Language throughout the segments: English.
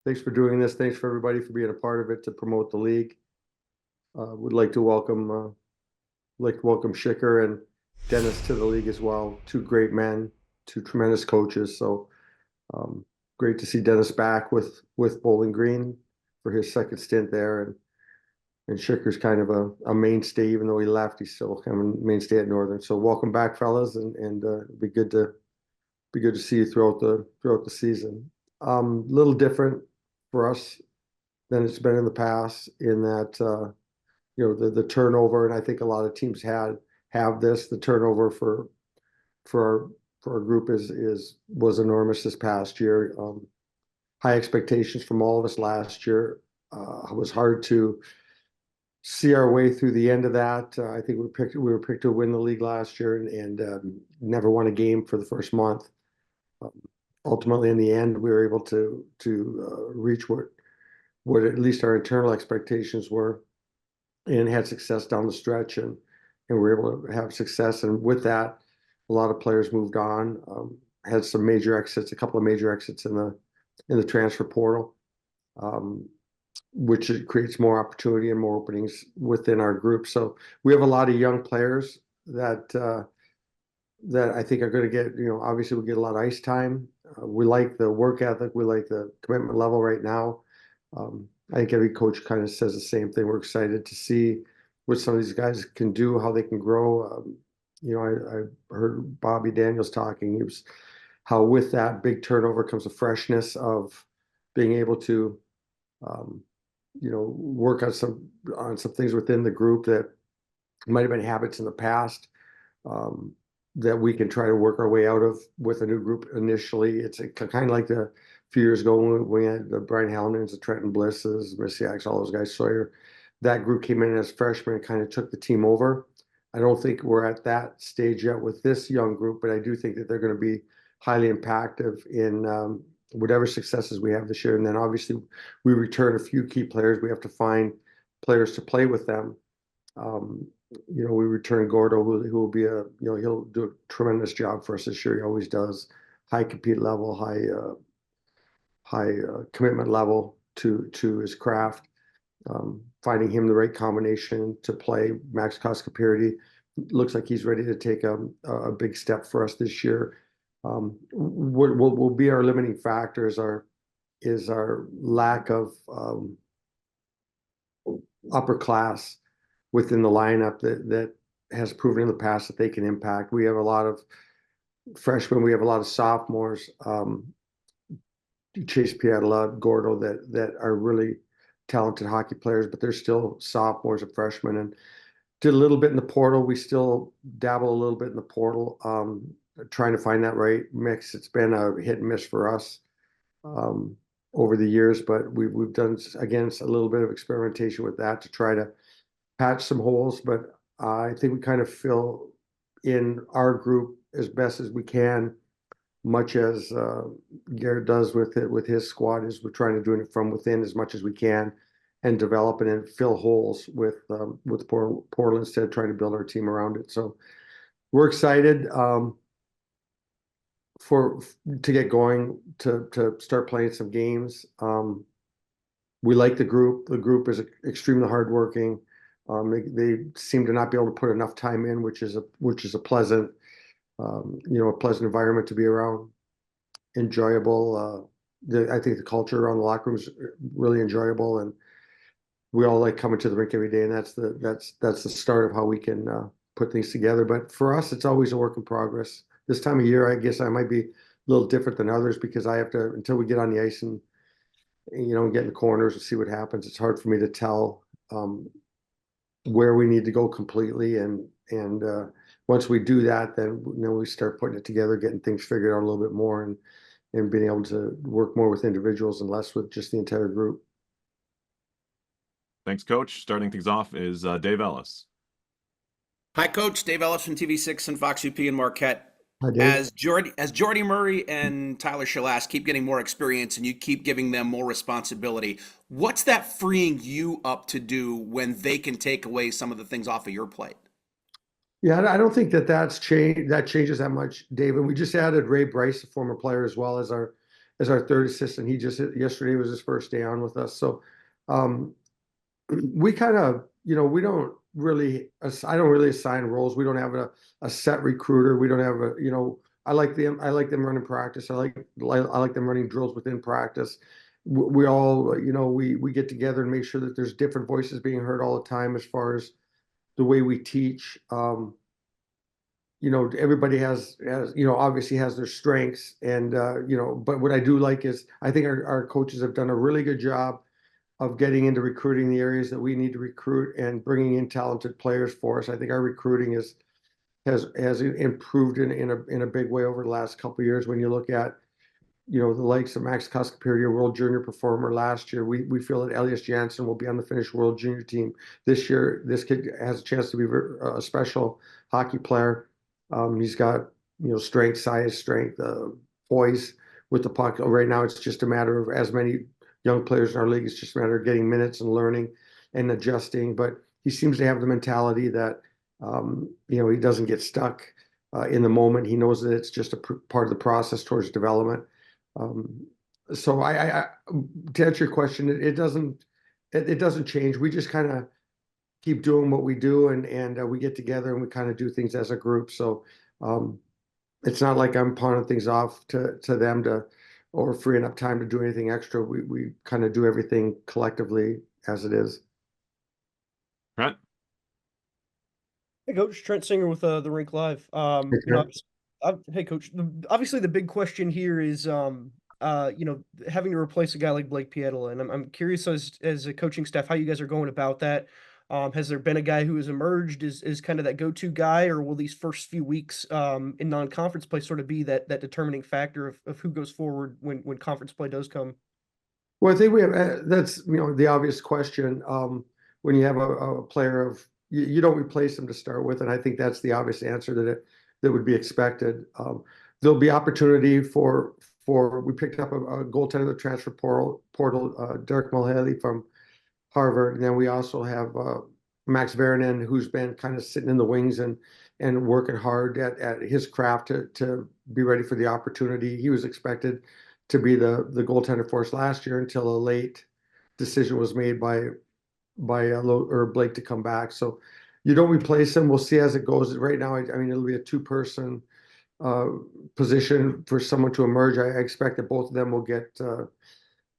Thanks for doing this. Thanks for everybody for being a part of it to promote the league. Would like to welcome Schicker and Dennis to the league as well. Two great men, two tremendous coaches. So great to see Dennis back with Bowling Green for his second stint there, and Schicker's kind of a mainstay, even though he left. He's still kind of a mainstay at Northern. So welcome back, fellas, and it'd be good to see you throughout the season. Little different for us than it's been in the past in that the turnover, and I think a lot of teams have this. The turnover for our group was enormous this past year. High expectations from all of us last year. It was hard to see our way through the end of that. I think we were picked to win the league last year and never won a game for the first month. Ultimately, in the end, we were able to reach what at least our internal expectations were, and had success down the stretch, and we were able to have success. And with that, a lot of players moved on. Had some major exits, a couple of major exits in the transfer portal, which creates more opportunity and more openings within our group. So we have a lot of young players that I think are going to get, obviously we get a lot of ice time. We like the work ethic. We like the commitment level right now. I think every coach kind of says the same thing. We're excited to see what some of these guys can do, how they can grow. I heard Bobby Daniels talking. He was how with that big turnover comes a freshness of being able to, work on some things within the group that might have been habits in the past. That we can try to work our way out of with a new group initially. It's kind of like the few years ago when we had the Brian Hallamans, the Trenton Blisses, Missiaks, all those guys, Sawyer. That group came in as freshmen and kind of took the team over. I don't think we're at that stage yet with this young group, but I do think that they're going to be highly impactful in whatever successes we have this year. And then obviously we return a few key players. We have to find players to play with them. We return Gordo, who will be he'll do a tremendous job for us this year. He always does. High compete level, high commitment level to his craft. Finding him the right combination to play max cost purity. Looks like he's ready to take a big step for us this year. What will be our limiting factor is our lack of upper class within the lineup that has proven in the past that they can impact. We have a lot of freshmen. We have a lot of sophomores. Chase Piatla, Gordo, that are really talented hockey players, but they're still sophomores and freshmen. And did a little bit in the portal. We still dabble a little bit in the portal, trying to find that right mix. It's been a hit and miss for us over the years, but we've done, again, a little bit of experimentation with that to try to patch some holes. But I think we kind of fill in our group as best as we can, much as Garrett does with his squad. Is we're trying to do it from within as much as we can, and develop and fill holes with Portland instead of trying to build our team around it. So we're excited to get going, to start playing some games. We like the group. The group is extremely hardworking. They seem to not be able to put enough time in, which is a pleasant, a pleasant environment to be around. Enjoyable. I think the culture around the locker room is really enjoyable, and we all like coming to the rink every day. And that's the start of how we can put things together. But for us, it's always a work in progress. This time of year, I guess I might be a little different than others because I have to, until we get on the ice and get in the corners and see what happens. It's hard for me to tell where we need to go completely, and once we do that, then we start putting it together, getting things figured out a little bit more, and being able to work more with individuals and less with just the entire group. Thanks, Coach. Starting things off is Dave Ellis. Hi, Coach. Dave Ellis from TV6 and Fox UP in Marquette. Hi, Dave. As Jordy Murray and Tyler Shalas keep getting more experience and you keep giving them more responsibility, what's that freeing you up to do when they can take away some of the things off of your plate? Yeah, I don't think that changes that much, David. We just added Ray Bryce, a former player, as well as our as our third assistant. He just yesterday was his first day on with us. So we kind of, we don't really, I don't really assign roles. We don't have a set recruiter. We don't have I like them running practice. I like them running drills within practice. We all, we get together and make sure that there's different voices being heard all the time as far as the way we teach. Everybody has, obviously has their strengths, and but what I do like is I think our coaches have done a really good job of getting into recruiting the areas that we need to recruit and bringing in talented players for us. I think our recruiting has improved in a big way over the last couple of years. When you look at, the likes of Max Cuskapierdi, world junior performer last year, we feel that Elias Janssen will be on the Finnish world junior team this year. This kid has a chance to be a special hockey player. He's got, strength, size, strength, poise with the puck. Right now, it's just a matter of, as many young players in our league, it's just a matter of getting minutes and learning and adjusting. But he seems to have the mentality that, he doesn't get stuck in the moment. He knows that it's just a part of the process towards development. So to answer your question, it doesn't change. We just kind of keep doing what we do, and we get together and we kind of do things as a group. So it's not like I'm pawning things off to them or freeing up time to do anything extra. We kind of do everything collectively as it is. Right. Hey, Coach, Trent Singer with the Rink Live. Hey, Coach. Obviously, the big question here is, having to replace a guy like Blake Pietila, and I'm curious as a coaching staff how you guys are going about that. Has there been a guy who has emerged as kind of that go-to guy, or will these first few weeks in non-conference play sort of be that determining factor of who goes forward when conference play does come? Well, I think we have, that's, the obvious question. When you have a player of, you don't replace them to start with, and I think that's the obvious answer that would be expected. There'll be opportunity for we picked up a goaltender, the transfer portal, Derek Mulhaley from Harvard, and then we also have Max Varanen, who's been kind of sitting in the wings and working hard at his craft to be ready for the opportunity. He was expected to be the goaltender for us last year until a late decision was made by Blake to come back. So you don't replace him. We'll see as it goes. Right now, I mean, it'll be a two-person position for someone to emerge. I expect that both of them will get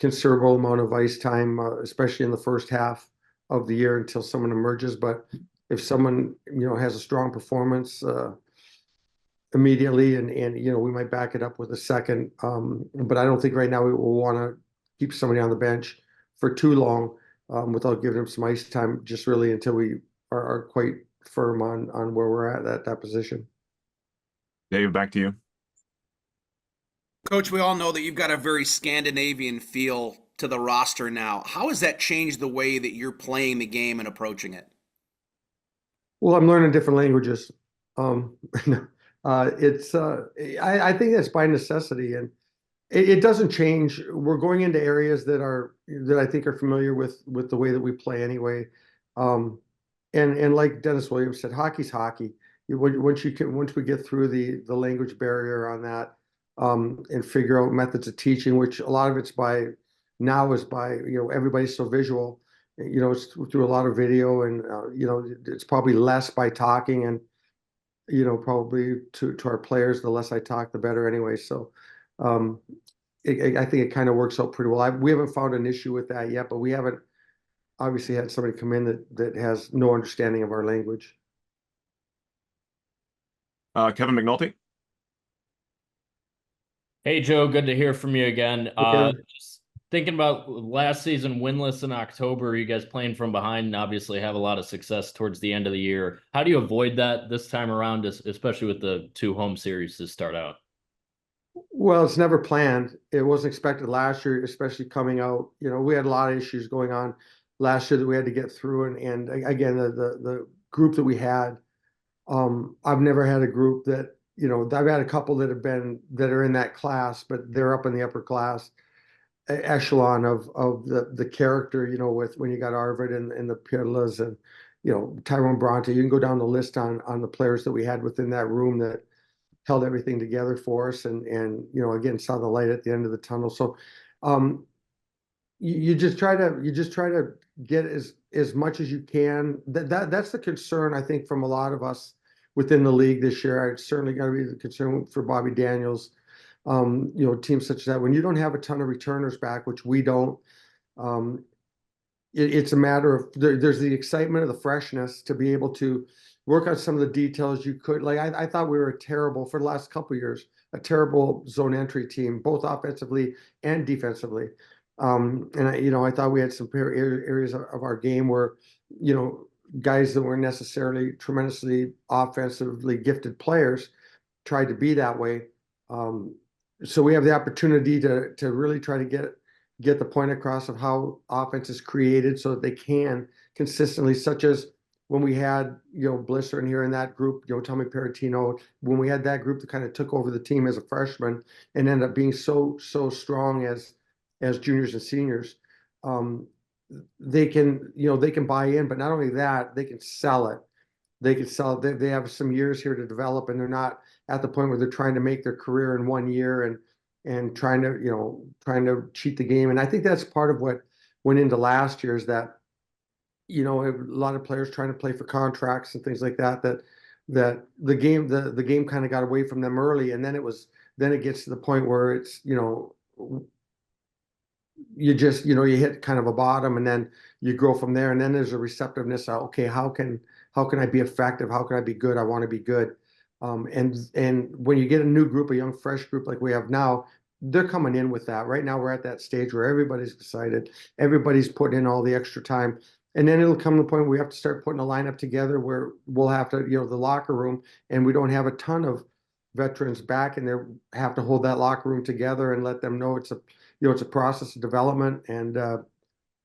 considerable amount of ice time, especially in the first half of the year until someone emerges. But if someone, has a strong performance immediately, and we might back it up with a second. But I don't think right now we will want to keep somebody on the bench for too long without giving them some ice time, just really until we are quite firm on where we're at that position. Dave, back to you. Coach, we all know that you've got a very Scandinavian feel to the roster now. How has that changed the way that you're playing the game and approaching it? Well, I'm learning different languages. I think that's by necessity, and it doesn't change. We're going into areas that I think are familiar with the way that we play anyway. And like Dennis Williams said, hockey's hockey. Once we get through the language barrier on that, and figure out methods of teaching, which a lot of it's by everybody's so visual. It's through a lot of video, and it's probably less by talking, and probably to our players, the less I talk, the better anyway. So I think it kind of works out pretty well. We haven't found an issue with that yet, but we haven't obviously had somebody come in that has no understanding of our language. Kevin McNulty. Hey, Joe, good to hear from you again. Okay. Just thinking about last season, winless in October, you guys playing from behind and obviously have a lot of success towards the end of the year. How do you avoid that this time around, especially with the 2 home series to start out? Well, it's never planned. It wasn't expected last year, especially coming out. We had a lot of issues going on last year that we had to get through. And again, the group that we had, I've never had a group that, I've had a couple that are in that class, but they're up in the upper class echelon of the character, with when you got Arvid and the Pirlas and, Tyrone Bronte. You can go down the list on the players that we had within that room that held everything together for us, and again, saw the light at the end of the tunnel. So you just try to get as much as you can. That's the concern, I think, from a lot of us within the league this year. It's certainly got to be the concern for Bobby Daniels. Teams such as that, when you don't have a ton of returners back, which we don't, it's a matter of there's the excitement of the freshness to be able to work on some of the details you could. Like I thought we were terrible for the last couple of years, a terrible zone entry team, both offensively and defensively. And I thought we had some areas of our game where, guys that weren't necessarily tremendously offensively gifted players tried to be that way. So we have the opportunity to really try to get the point across of how offense is created so that they can consistently, such as when we had, Blisser in here in that group, Tommy Peratino, when we had that group that kind of took over the team as a freshman and ended up being so strong as juniors and seniors. They can buy in, but not only that, they can sell it. They have some years here to develop, and they're not at the point where they're trying to make their career in 1 year and trying to cheat the game. And I think that's part of what went into last year, is that, a lot of players trying to play for contracts and things like that the game kind of got away from them early. And then it gets to the point where it's, you just, you hit kind of a bottom, and then you grow from there. And then there's a receptiveness of, okay, how can I be effective? How can I be good? I want to be good. And when you get a new group, a young, fresh group like we have now, they're coming in with that. Right now, we're at that stage where everybody's excited. Everybody's putting in all the extra time. And then it'll come to the point where we have to start putting a lineup together where we'll have to, the locker room, and we don't have a ton of veterans back, and they have to hold that locker room together and let them know it's a process of development, and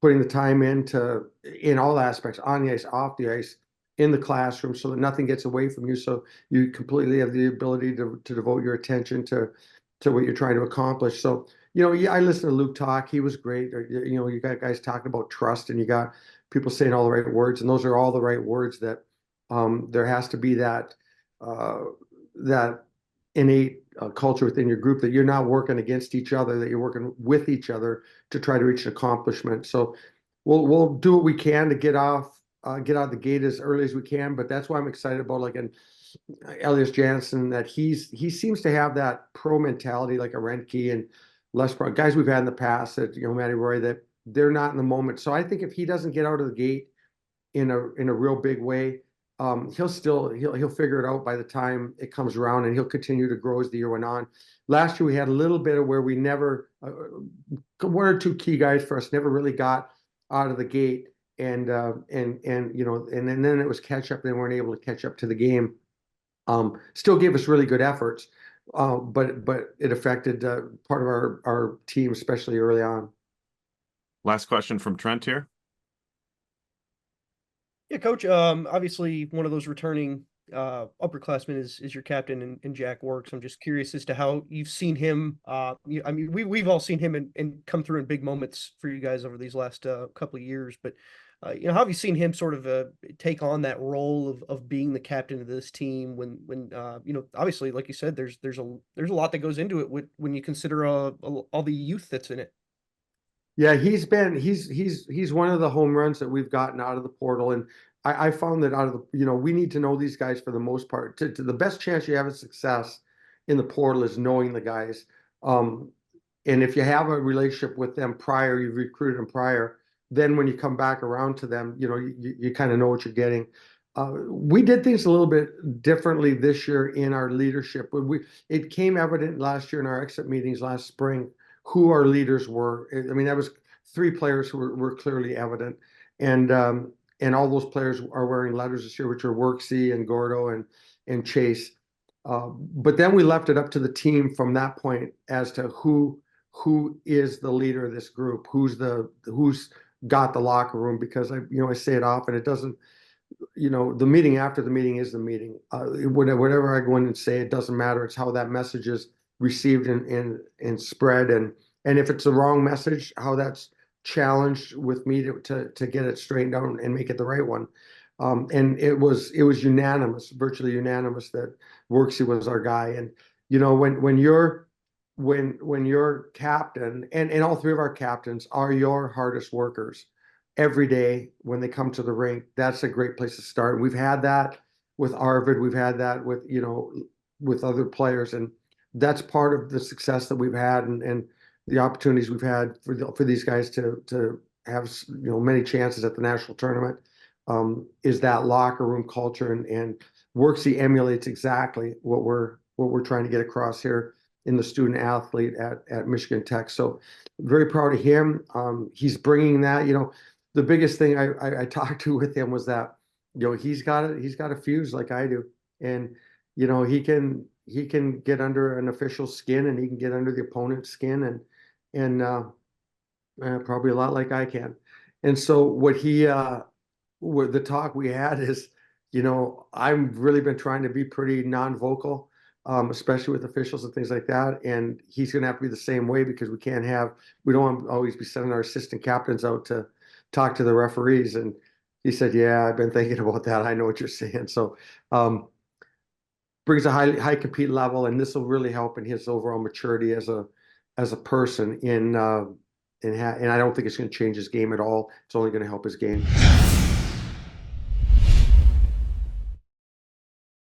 putting the time in all aspects, on the ice, off the ice, in the classroom, so that nothing gets away from you. So you completely have the ability to devote your attention to what you're trying to accomplish. So, I listened to Luke talk. He was great. You got guys talking about trust, and you got people saying all the right words, and those are all the right words, that there has to be that innate culture within your group, that you're not working against each other, that you're working with each other to try to reach an accomplishment. So we'll do what we can to get out the gate as early as we can. But that's why I'm excited about, like, an Elias Jansen, that he seems to have that pro mentality, like a Rentke and Les Brown, guys we've had in the past, that, Matty Roy, that they're not in the moment. So I think if he doesn't get out of the gate in a real big way, he'll figure it out by the time it comes around, and he'll continue to grow as the year went on. Last year we had a little bit of where we never, one or two key guys for us never really got out of the gate, and then it was catch up. They weren't able to catch up to the game. Still gave us really good efforts, but it affected part of our team, especially early on. Last question from Trent here. Yeah, Coach. Obviously, one of those returning upperclassmen is your captain, and Jack Works. I'm just curious as to how you've seen him. We've all seen him and come through in big moments for you guys over these last couple of years. But how have you seen him sort of take on that role of being the captain of this team? When obviously, like you said, there's a lot that goes into it when you consider all the youth that's in it. Yeah, he's one of the home runs that we've gotten out of the portal. And I found that out of the, we need to know these guys for the most part. To the best chance you have of success in the portal is knowing the guys. And if you have a relationship with them prior, you've recruited them prior, then when you come back around to them, you kind of know what you're getting. We did things a little bit differently this year in our leadership. It came evident last year in our exit meetings last spring who our leaders were. I mean, that was 3 players who were clearly evident, and all those players are wearing letters this year, which are Worksy and Gordo and Chase. But then we left it up to the team from that point as to who is the leader of this group, who's got the locker room, because I say it often. It doesn't, the meeting after the meeting is the meeting. Whatever I go in and say, it doesn't matter. It's how that message is received and spread, and if it's the wrong message, how that's challenged with me to get it straightened out and make it the right one. And it was unanimous, virtually unanimous, that Worksy was our guy. And you know, when you're captain, and all three of our captains are your hardest workers every day when they come to the rink, that's a great place to start. We've had that with Arvid, we've had that with, you know, with other players, and that's part of the success that we've had, and the opportunities we've had for these guys to have, you know, many chances at the national tournament, is that locker room culture, and Worksy emulates exactly what we're trying to get across here in the student athlete at Michigan Tech. So very proud of him. He's bringing that, you know, the biggest thing I talked to with him was that, you know, he's got a fuse like I do, and you know, he can get under an official's skin, and he can get under the opponent's skin, and probably a lot like I can. And so what the talk we had is, you know, I've really been trying to be pretty non-vocal, especially with officials and things like that. And he's going to have to be the same way, because we don't want to always be sending our assistant captains out to talk to the referees. And he said, yeah, I've been thinking about that. I know what you're saying. So, brings a high compete level, and this will really help in his overall maturity as a person and I don't think it's going to change his game at all. It's only going to help his game.